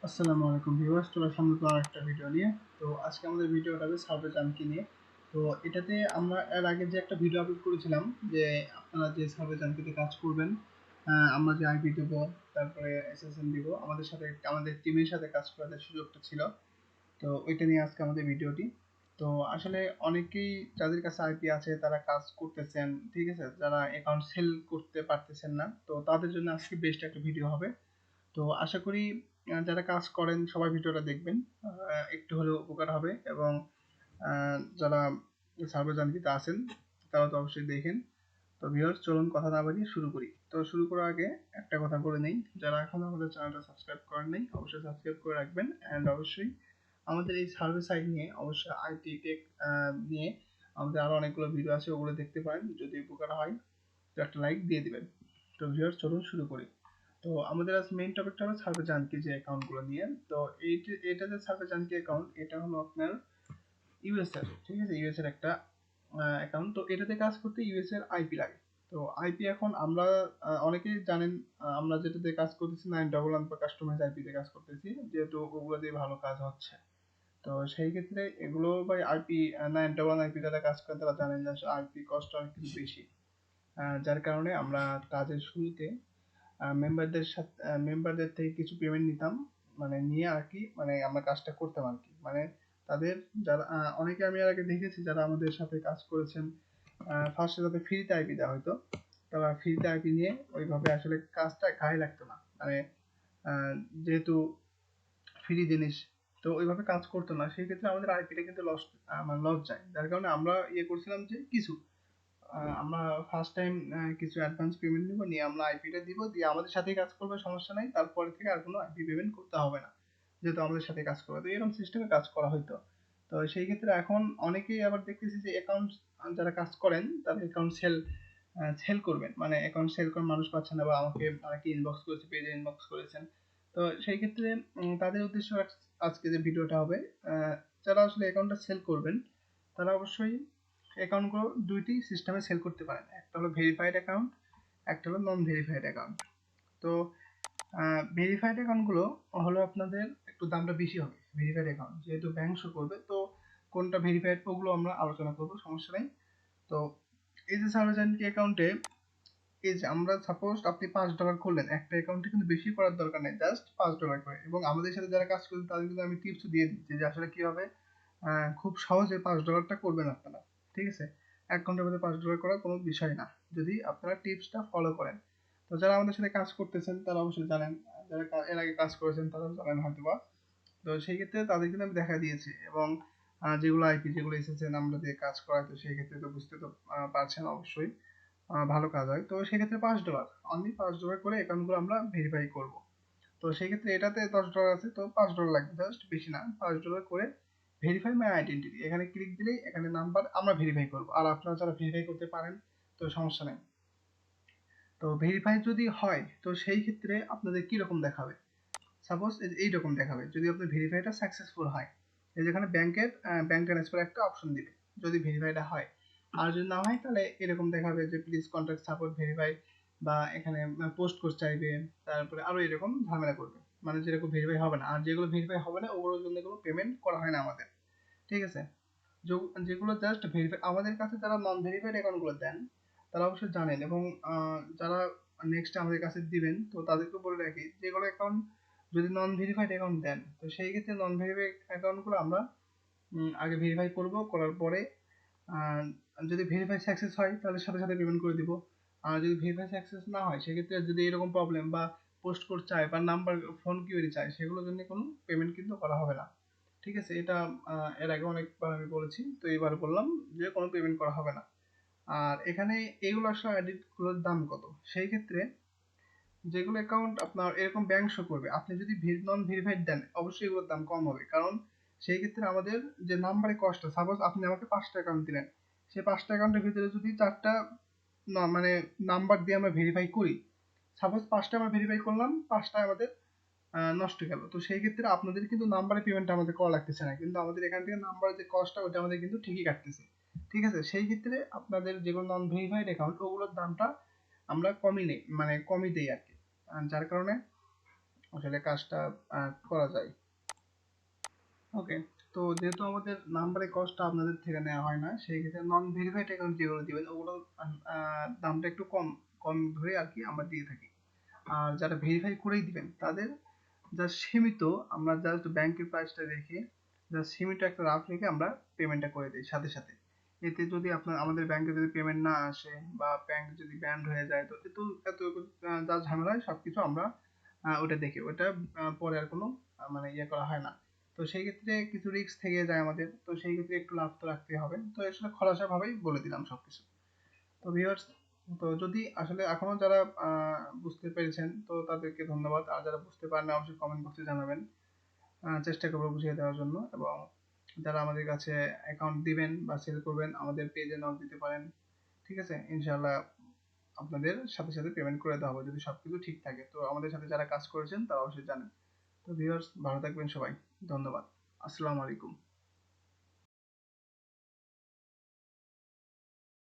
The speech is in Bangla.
আসসালামু আলাইকুম ভিউয়ার্স, চলে আসলাম নতুন আরেকটা ভিডিও নিয়ে। তো আজকে আমাদের ভিডিওটা হবে সার্ভে জাঙ্কি নিয়ে। তো এটাতে আমরা এর আগে যে একটা ভিডিও আপলোড করেছিলাম যে আপনারা যে সার্ভে জাঙ্কিতে কাজ করবেন, আমরা যে আইপি দেবো, তারপরে এসএসএন দিব, আমাদের সাথে আমাদের টিমের সাথে কাজ করার সুযোগটা ছিল। তো ওইটা নিয়ে আজকে আমাদের ভিডিওটি। তো আসলে অনেকেই যাদের কাছে আইপি আছে তারা কাজ করতেছেন, ঠিক আছে, যারা অ্যাকাউন্ট সেল করতে পারতেছেন না, তো তাদের জন্য আজকে বেস্ট একটা ভিডিও হবে। তো আশা করি যারা কাজ করেন সবাই ভিডিওটা দেখবেন, একটু হলেও উপকার হবে। এবং যারা সার্বজনীনতে আছেন তারা তো অবশ্যই দেখেন। তো ভিউয়ার্স, চলুন কথা না বাড়িয়ে শুরু করি। তো শুরু করার আগে একটা কথা বলে নেই, যারা এখনো আমাদের চ্যানেলটা সাবস্ক্রাইব করেন নাই অবশ্যই সাবস্ক্রাইব করে রাখবেন। অ্যান্ড অবশ্যই আমাদের এই সার্ভে সাইট নিয়ে, অবশ্যই আইটি টেক নিয়ে আমাদের আরো অনেকগুলো ভিডিও আছে, ওগুলো দেখতে পারেন। যদি উপকার হয় তো একটা লাইক দিয়ে দিবেন। তো ভিউয়ার্স, চলুন শুরু করি। তো আমাদের আজ মেইন টপিকটা হলো সার্ভে জাঙ্কি যে অ্যাকাউন্টগুলো নিয়ে। তো এটা যে সার্ভে জাঙ্কি অ্যাকাউন্ট, এটা হলো আপনার ইউএস এর, ঠিক আছে, ইউএস এর একটা অ্যাকাউন্ট। তো এটাতে কাজ করতে ইউএস এর আইপি লাগে। তো আইপি এখন আমরা অনেকেই জানেন, আমরা যেটাতে কাজ করতেছি 911 বা কাস্টমাইজ আইপি তে কাজ করতেছি, যেহেতু ওগুলো দিয়ে ভালো কাজ হচ্ছে। তো সেই ক্ষেত্রে এগুলো বা আইপি 911 আইপি যারা কাজ করে তারা জানেন যে আইপি কস্ট অনেক কিন্তু বেশি। যার কারণে আমরা কাজের শুরুতে মেম্বারদের থেকে কিছু পেমেন্ট নিতাম, মানে নিয়ে আর কি, মানে আমরা কাজটা করতাম আর কি। মানে তাদের যারা অনেকে আমি এর আগে দেখেছি যারা আমাদের সাথে কাজ করেছেন, ফার্স্টে তাদের ফ্রিতে আইপি দেওয়া হতো। তারা ফ্রিতে আইপি নিয়ে ওইভাবে আসলে কাজটা গায়ে লাগতো না, মানে আহ, যেহেতু ফ্রি জিনিস, তো ওইভাবে কাজ করতো না। সেই ক্ষেত্রে আমাদের আইপিটা কিন্তু লস, মানে লস যায়। যার কারণে আমরা ইয়ে করছিলাম যে কিছু আমরা ফার্স্ট টাইম কিছু অ্যাডভান্স পেমেন্ট নিব, নিয়ে আমরা আইপিটা দিব, দিয়ে আমাদের সাথেই কাজ করবে, সমস্যা নাই, তারপরে থেকে আর কোনো আইপি পেমেন্ট করতে হবে না, যেহেতু আমাদের সাথে কাজ করবে। তো এরকম সিস্টেমে কাজ করা হইতো। তো সেই ক্ষেত্রে এখন অনেকেই আবার দেখতেছি যে অ্যাকাউন্ট যারা কাজ করেন তারা অ্যাকাউন্ট সেল সেল করবেন, মানে অ্যাকাউন্ট সেল করার মানুষ পাচ্ছেন না, বা আমাকে অনেকে ইনবক্স করেছে, পেজে ইনবক্স করেছেন। তো সেই ক্ষেত্রে তাদের উদ্দেশ্য আজকে যে ভিডিওটা হবে, যারা আসলে অ্যাকাউন্টটা সেল করবেন তারা অবশ্যই অ্যাকাউন্টগুলো দুইটি সিস্টেমে সেল করতে পারেন। একটা হলো ভেরিফাইড অ্যাকাউন্ট, একটা হলো নন ভেরিফাইড অ্যাকাউন্ট। তো ভেরিফাইড অ্যাকাউন্টগুলো হলো আপনাদের একটু দামটা বেশি হবে। ভেরিফাইড অ্যাকাউন্ট যেহেতু ব্যাংক শো করবে, তো কোনটা ভেরিফাইড ওগুলো আমরা আলোচনা করবো, সমস্যা নেই। তো এই যে সার্ভেজান কি অ্যাকাউন্টে, এই যে আমরা সাপোজ আপনি $5 করলেন একটা অ্যাকাউন্টে, কিন্তু বেশি করার দরকার নেই, জাস্ট $5 করে। এবং আমাদের সাথে যারা কাজ করেন তাদের কিন্তু আমি টিপস দিয়ে দিচ্ছি যে আসলে কিভাবে খুব সহজে $5টা করবেন আপনারা, ঠিক আছে। 1 ঘন্টার মধ্যে $5 করার কোনো বিষয় না, যদি আপনারা টিপসটা ফলো করেন। তো যারা আমাদের সাথে কাজ করতেছেন তারা অবশ্যই জানেন, যারা এর আগে কাজ করেছেন তারা জানেন হয়তোবা। তো সেই ক্ষেত্রে তাদের কিন্তু আমি দেখা দিয়েছি। এবং যেগুলো আইপি যেগুলো এসেছেন আমরা দিয়ে কাজ করাই, তো সেই ক্ষেত্রে তো বুঝতে তো পারছেন অবশ্যই, ভালো কাজ হয়। তো সেক্ষেত্রে $5, অনলি $5 করে অ্যাকাউন্টগুলো আমরা ভেরিফাই করব। তো সেই ক্ষেত্রে এটাতে $10 আছে, তো $5 লাগবে, জাস্ট বেশি না, $5 করে ভেরিফাই মাই আইডেন্টিটি, এখানে ক্লিক দিলেই এখানে নাম্বার আমরা ভেরিফাই করব। আর আপনারা যারা ভেরিফাই করতে পারেন তো সমস্যা নেই। তো ভেরিফাই যদি হয় তো সেই ক্ষেত্রে আপনাদের কি রকম দেখাবে, সাপোজ এইরকম দেখাবে যদি আপনার ভেরিফাইটা সাকসেসফুল হয়। এই যেখানে ব্যাংক ট্রান্সফার একটা অপশন দিবে যদি ভেরিফাইটা হয়। আর যদি না হয় তাহলে এরকম দেখাবে যে প্লিজ কন্ট্যাক্ট সাপোর্ট ভেরিফাই, বা এখানে পোস্ট কোড চাইবে, তারপরে আরো এরকম ঝামেলা করবে। মানে যেরকম ভেরিফাই হবে না, আর যেগুলো ভেরিফাই হবে না ওগুলোর জন্য কোনো পেমেন্ট করা হয় না আমাদের, ঠিক আছে। যেগুলো জাস্ট ভেরিফাই, আমাদের কাছে যারা নন ভেরিফাইড অ্যাকাউন্টগুলো দেন তারা অবশ্যই জানেন। এবং যারা নেক্সট আমাদের কাছে দিবেন তো তাদেরকে বলে রাখি, যেগুলো অ্যাকাউন্ট যদি নন ভেরিফাইড অ্যাকাউন্ট দেন তো সেই ক্ষেত্রে নন ভেরিফাইড অ্যাকাউন্টগুলো আমরা আগে ভেরিফাই করব, করার পরে আহ, যদি ভেরিফাই সাকসেস হয় তাহলে সাথে সাথে পেমেন্ট করে দিব। আর যদি ভেরিফাই সাকসেস না হয় সেক্ষেত্রে যদি এরকম প্রবলেম বা পোস্ট কোড চায় বা নাম্বার ফোন কিউরি চায়, সেগুলোর জন্য কোনো পেমেন্ট কিন্তু করা হবে না, ঠিক আছে। এটা এর আগে অনেকবার আমি বলেছি, তো এবার বললাম যে কোনো পেমেন্ট করা হবে না। আর এখানে এগুলো আসলে এডিট গুলোর দাম কত, সেই ক্ষেত্রে যেগুলো অ্যাকাউন্ট আপনার এরকম ব্যাংক শো করবে, আপনি যদি নন ভেরিফাইড দেন অবশ্যই এগুলোর দাম কম হবে। কারণ সেই ক্ষেত্রে আমাদের যে নাম্বারে কষ্ট, সাপোজ আপনি আমাকে 5টা অ্যাকাউন্ট দিলেন, সেই 5টা অ্যাকাউন্টের ভিতরে যদি 4টা না মানে নাম্বার দিয়ে আমরা ভেরিফাই করি, সাপোজ 5টা আমরা ভেরিফাই করলাম, 5টা আমাদের নষ্ট গেল, তো সেই ক্ষেত্রে আপনাদের কিন্তু নাম্বারে পেমেন্টটা আমাদের করা লাগতেছে না, কিন্তু আমাদের এখান থেকে নাম্বারের যে কস্টটা ওটা আমাদের কিন্তু ঠিকই কাটতেছে, ঠিক আছে। সেই ক্ষেত্রে আপনাদের যেগুলো নন ভেরিফাইড অ্যাকাউন্ট ওগুলোর দামটা আমরা কমই নেই, মানে কমই দেই আর কি। যার কারণে আসলে কাজটা করা যায়। ওকে, তো যেহেতু আমাদের নাম্বারের কস্টটা আপনাদের থেকে নেওয়া হয় না, সেই ক্ষেত্রে নন ভেরিফাইড অ্যাকাউন্ট যেগুলো দিবেন ওগুলো দামটা একটু কম কম ধরে আর কি আমরা দিয়ে থাকি। আর যারা ভেরিফাই করেই দিবেন তাদের জাস্ট সীমিত, আমরা জাস্ট ব্যাংকের প্রাইসটা রেখে জাস্ট সীমিত একটা রাফ রেখে আমরা পেমেন্টটা করে দিই সাথে সাথে। এতে যদি আপনার আমাদের ব্যাংকে যদি পেমেন্ট না আসে বা ব্যাংক যদি ব্যান্ড হয়ে যায়, তো এত এত যা ঝামেলা হয় সবকিছু আমরা ওটা দেখি, ওটা পরে আর কোনো মানে ইয়ে করা হয় না। তো সেই ক্ষেত্রে কিছু রিস্ক থেকে যায় আমাদের, তো সেই ক্ষেত্রে একটু লাভ তো রাখতে হবে। তো আসলে খোলাসা ভাবেই বলে দিলাম সবকিছু। তো ভিউয়ার্স, তো যদি আসলে এখনো যারা বুঝতে পেরেছেন তো তাদেরকে ধন্যবাদ, আর যারা বুঝতে পারেন না অবশ্যই কমেন্ট বক্সে জানাবেন, চেষ্টা করবো বুঝিয়ে দেওয়ার জন্য। এবং যারা আমাদের কাছে অ্যাকাউন্ট দিবেন বা সেল করবেন আমাদের পেজে নক দিতে পারেন, ঠিক আছে, ইনশাআল্লাহ আপনাদের সাথে সাথে পেমেন্ট করে দেওয়া হবে যদি সবকিছু ঠিক থাকে। তো আমাদের সাথে যারা কাজ করেছেন তারা অবশ্যই জানেন। তো ভিউয়ার্স, ভালো থাকবেন সবাই, ধন্যবাদ, আসসালামু আলাইকুম।